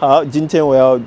好，今天我要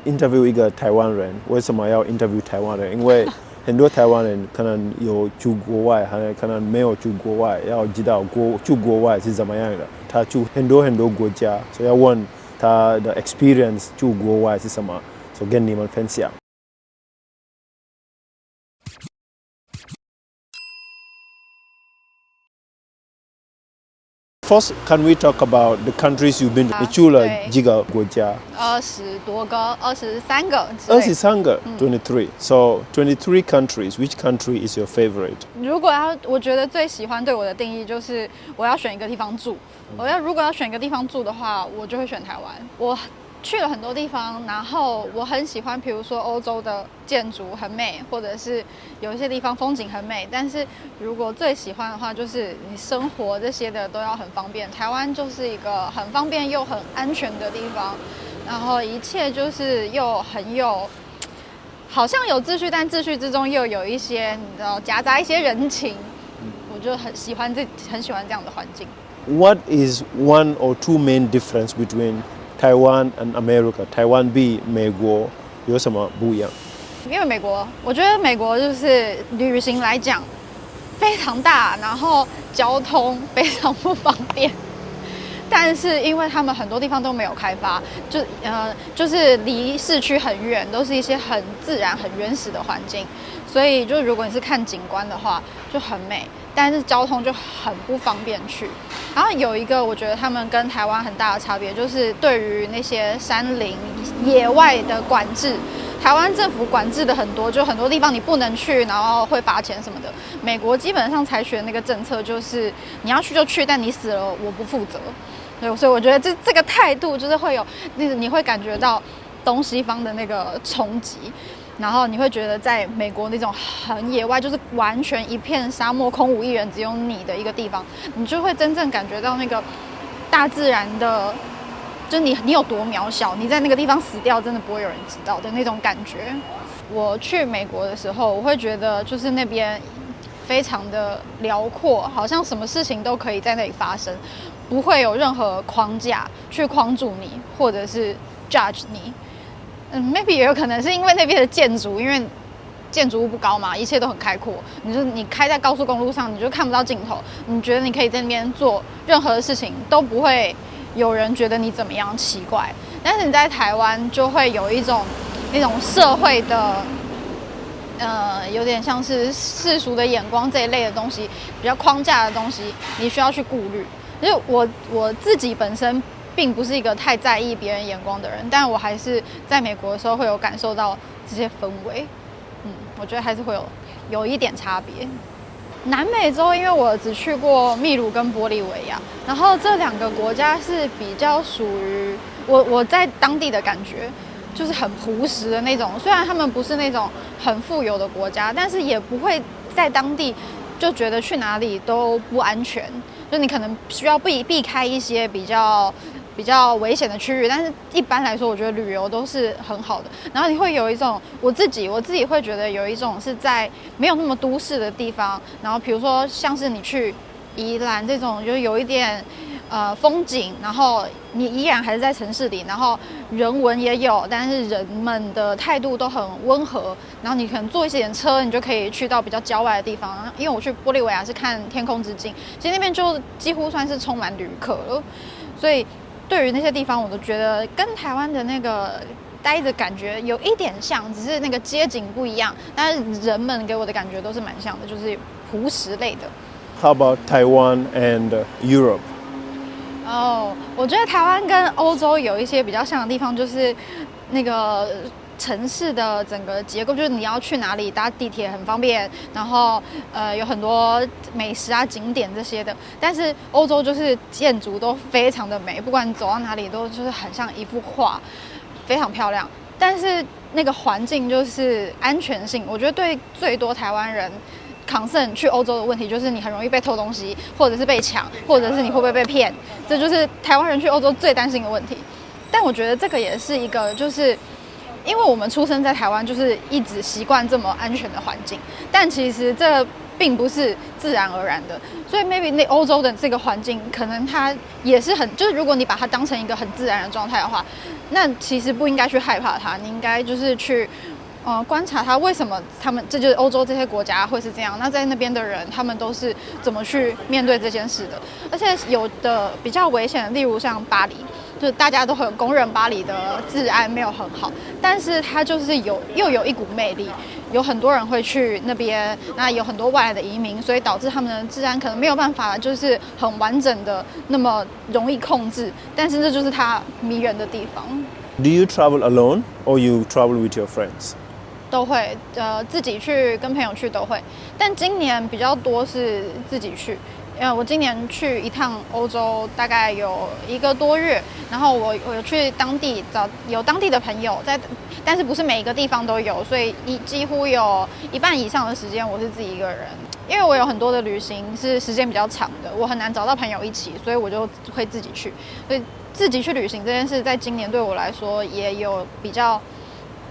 interview 一个台湾人。为什么要 interview 台湾人？因为很多台湾人可能有住国外，还可能没有住国外，要知道住国外是怎么样的。他住很多国家，所以要问他的 experience 住国外是什么，所以跟你们分享。First, can we talk about the countries you've been to? 你去了几个国家？20多个，23个。23个，23。So 23 countries. Which country is your favorite? 我觉得最喜欢对我的定义就是我要选一个地方住。如果要选一个地方住的话，我就会选台湾。我去了很多地方，然后我很喜欢，比如说欧洲的建筑很美，或者是有一些地方风景很美。但是如果最喜欢的话，就是你生活这些的都要很方便。台湾就是一个很方便又很安全的地方，然后一切就是又很有，好像有秩序，但秩序之中又有一些你知道夹杂一些人情。我就很喜欢这样的环境。What is one or two main difference between Taiwan and America? 台湾比美国有什么不一样？因为我觉得美国就是旅行来讲非常大，然后交通非常不方便。但是因为他们很多地方都没有开发，就是离市区很远，都是一些很自然、很原始的环境，所以就如果你是看景观的话，就很美。但是交通就很不方便去。然后有一个我觉得他们跟台湾很大的差别，就是对于那些山林野外的管制，台湾政府管制的很多，就很多地方你不能去，然后会罚钱什么的。美国基本上采取的那个政策就是你要去就去，但你死了我不负责。对，所以我觉得这个态度就是会有你会感觉到东西方的那个冲击。然后你会觉得在美国那种很野外，就是完全一片沙漠，空无一人，只有你的一个地方，你就会真正感觉到那个大自然的，就你有多渺小，你在那个地方死掉，真的不会有人知道的那种感觉。我去美国的时候，我会觉得就是那边非常的辽阔，好像什么事情都可以在那里发生，不会有任何框架去框住你，或者是 judge 你。maybe 也有可能是因为那边的建筑，因为建筑物不高嘛，一切都很开阔。你开在高速公路上，你就看不到尽头。你觉得你可以在那边做任何的事情，都不会有人觉得你怎么样奇怪。但是你在台湾就会有一种那种社会的，有点像是世俗的眼光这一类的东西，比较框架的东西，你需要去顾虑。因为我自己本身并不是一个太在意别人眼光的人，但我还是在美国的时候会有感受到这些氛围。我觉得还是会有一点差别。南美洲，因为我只去过秘鲁跟玻利维亚，然后这两个国家是比较属于我在当地的感觉，就是很朴实的那种。虽然他们不是那种很富有的国家，但是也不会在当地就觉得去哪里都不安全。就你可能需要避开一些比较危险的区域，但是一般来说，我觉得旅游都是很好的。然后你会有一种我自己会觉得有一种是在没有那么都市的地方，然后比如说像是你去宜兰这种，就有一点风景，然后你依然还是在城市里，然后人文也有，但是人们的态度都很温和。然后你可能坐一点车，你就可以去到比较郊外的地方。因为我去玻利维亚是看天空之镜，其实那边就几乎算是充满旅客了，所以对于那些地方，我都觉得跟台湾的那个待的感觉有一点像，只是那个街景不一样，但是人们给我的感觉都是蛮像的，就是朴实类的。How about Taiwan and Europe? 我觉得台湾跟欧洲有一些比较像的地方，就是那个城市的整个结构，就是你要去哪里搭地铁很方便，然后有很多美食啊景点这些的。但是欧洲就是建筑都非常的美，不管你走到哪里都就是很像一幅画，非常漂亮。但是那个环境就是安全性，我觉得对最多台湾人concern 去欧洲的问题就是你很容易被偷东西，或者是被抢，或者是你会不会被骗，这就是台湾人去欧洲最担心的问题。但我觉得这个也是一个，就是因为我们出生在台湾，就是一直习惯这么安全的环境，但其实这并不是自然而然的。所以 maybe 那欧洲的这个环境，可能它也是很，就是如果你把它当成一个很自然的状态的话，那其实不应该去害怕它，你应该就是去。观察他为什么这就是欧洲这些国家会是这样，那在那边的人他们都是怎么去面对这件事的？而且有的比较危险的，例如像巴黎，就是大家都很公认巴黎的治安没有很好，但是它就是又有一股魅力，有很多人会去那边，那有很多外来的移民，所以导致他们的治安可能没有办法就是很完整的那么容易控制，但是这就是它迷人的地方。Do you travel alone or you travel with your friends? 都会，自己去跟朋友去都会，但今年比较多是自己去，因为我今年去一趟欧洲，大概有1个多月，然后我有去当地有当地的朋友在，但是不是每一个地方都有，所以几乎有一半以上的时间我是自己一个人，因为我有很多的旅行是时间比较长的，我很难找到朋友一起，所以我就会自己去，所以自己去旅行这件事，在今年对我来说也有比较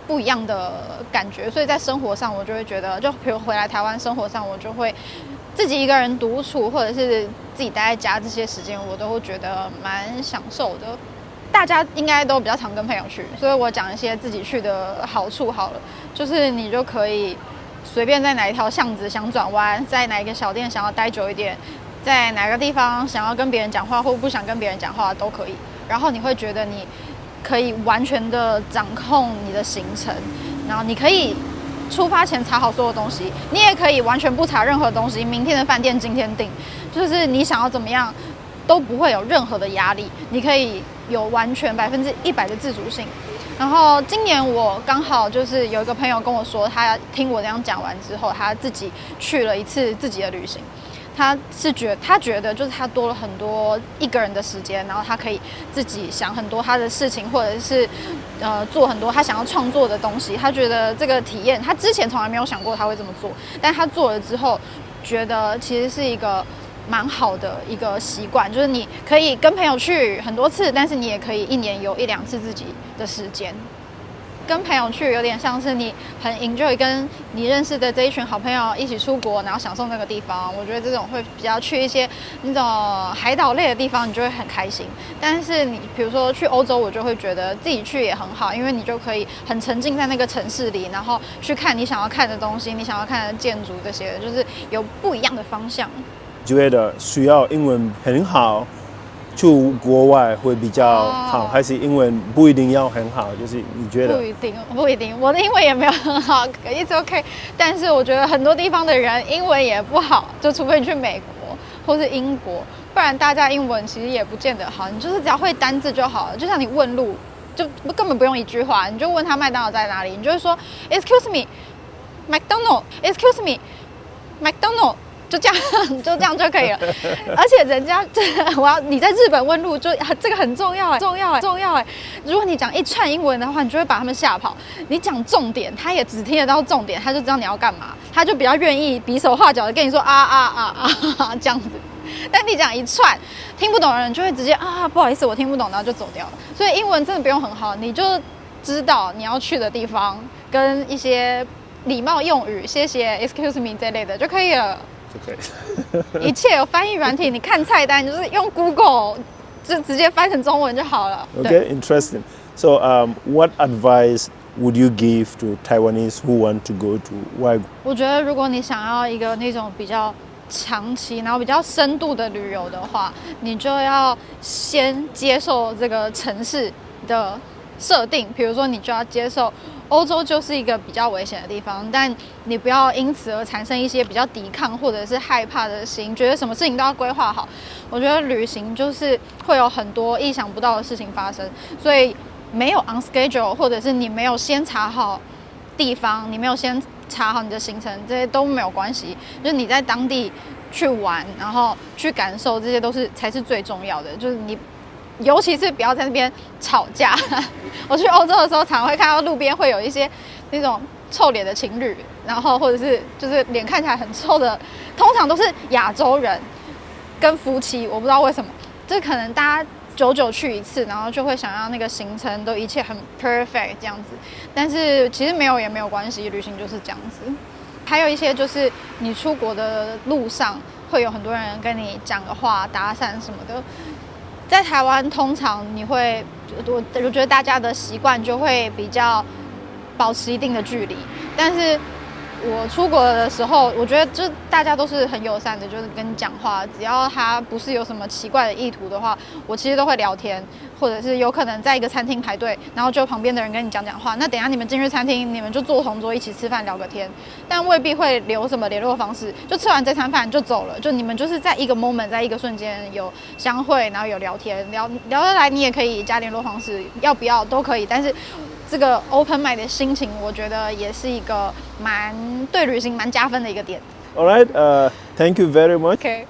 不一样的感觉，所以在生活上我就会觉得，就比如回来台湾生活上，我就会自己一个人独处，或者是自己待在家，这些时间我都会觉得蛮享受的。大家应该都比较常跟朋友去，所以我讲一些自己去的好处好了，就是你就可以随便在哪一条巷子想转弯，在哪一个小店想要待久一点，在哪个地方想要跟别人讲话或不想跟别人讲话都可以，然后你会觉得你可以完全的掌控你的行程，然后你可以出发前查好所有东西，你也可以完全不查任何东西，明天的饭店今天订，就是你想要怎么样都不会有任何的压力，你可以有完全100%的自主性。然后今年我刚好就是有一个朋友跟我说，他听我这样讲完之后，他自己去了一次自己的旅行。他觉得就是他多了很多一个人的时间，然后他可以自己想很多他的事情，或者是做很多他想要创作的东西。他觉得这个体验他之前从来没有想过他会这么做，但他做了之后，觉得其实是一个蛮好的一个习惯，就是你可以跟朋友去很多次，但是你也可以1年有1、2次自己的时间。跟朋友去有点像是你很 enjoy 跟你认识的这一群好朋友一起出国，然后享受那个地方。我觉得这种会比较去一些那种海岛类的地方，你就会很开心。但是你比如说去欧洲，我就会觉得自己去也很好，因为你就可以很沉浸在那个城市里，然后去看你想要看的东西，你想要看的建筑这些，就是有不一样的方向。觉得需要英文很好去国外会比较好，还是英文不一定要很好？就是你觉得？不一定，我的英文也没有很好，it's OK。但是我觉得很多地方的人英文也不好，就除非你去美国或是英国，不然大家英文其实也不见得好。你就是只要会单字就好了，就像你问路，就根本不用一句话，你就问他麦当劳在哪里，你就会说 Excuse me, McDonald. Excuse me, McDonald.就这样就可以了，而且人家你在日本问路，就这个很重要哎。如果你讲一串英文的话，你就会把他们吓跑。你讲重点，他也只听得到重点，他就知道你要干嘛，他就比较愿意比手画脚的跟你说这样子。但你讲一串，听不懂的人就会直接不好意思，我听不懂，然后就走掉了。所以英文真的不用很好，你就知道你要去的地方跟一些礼貌用语，谢谢 ，excuse me 这类的就可以了。一切有翻译软体，你看菜单就是用 Google 就直接翻成中文就好了。Okay, interesting. So, what advice would you give to Taiwanese who want to go to外国？我觉得如果你想要一个那种比较长期，然后比较深度的旅游的话，你就要先接受这个城市的设定，比如说你就要接受欧洲就是一个比较危险的地方，但你不要因此而产生一些比较抵抗或者是害怕的心，觉得什么事情都要规划好。我觉得旅行就是会有很多意想不到的事情发生，所以没有 on schedule， 或者是你没有先查好地方，你没有先查好你的行程，这些都没有关系。就是你在当地去玩，然后去感受，这些才是最重要的。就是你。尤其是不要在那边吵架。我去欧洲的时候，常会看到路边会有一些那种臭脸的情侣，然后或者是就是脸看起来很臭的，通常都是亚洲人跟夫妻。我不知道为什么，就可能大家久久去一次，然后就会想要那个行程都一切很 perfect 这样子。但是其实没有也没有关系，旅行就是这样子。还有一些就是你出国的路上会有很多人跟你讲个话、搭讪什么的。在台湾通常你会，我觉得大家的习惯就会比较保持一定的距离，但是我出国的时候，我觉得就大家都是很友善的，就是跟你讲话，只要他不是有什么奇怪的意图的话，我其实都会聊天，或者是有可能在一个餐厅排队，然后就旁边的人跟你讲话，那等一下你们进去餐厅，你们就坐同桌一起吃饭聊个天，但未必会留什么联络方式，就吃完这餐饭就走了，就你们就是在一个 moment， 在一个瞬间有相会，然后有聊天，聊得来，你也可以加联络方式，要不要都可以，但是这个 open mind 的心情，我觉得也是一个对旅行蛮加分的一个点。All right, thank you very much. OK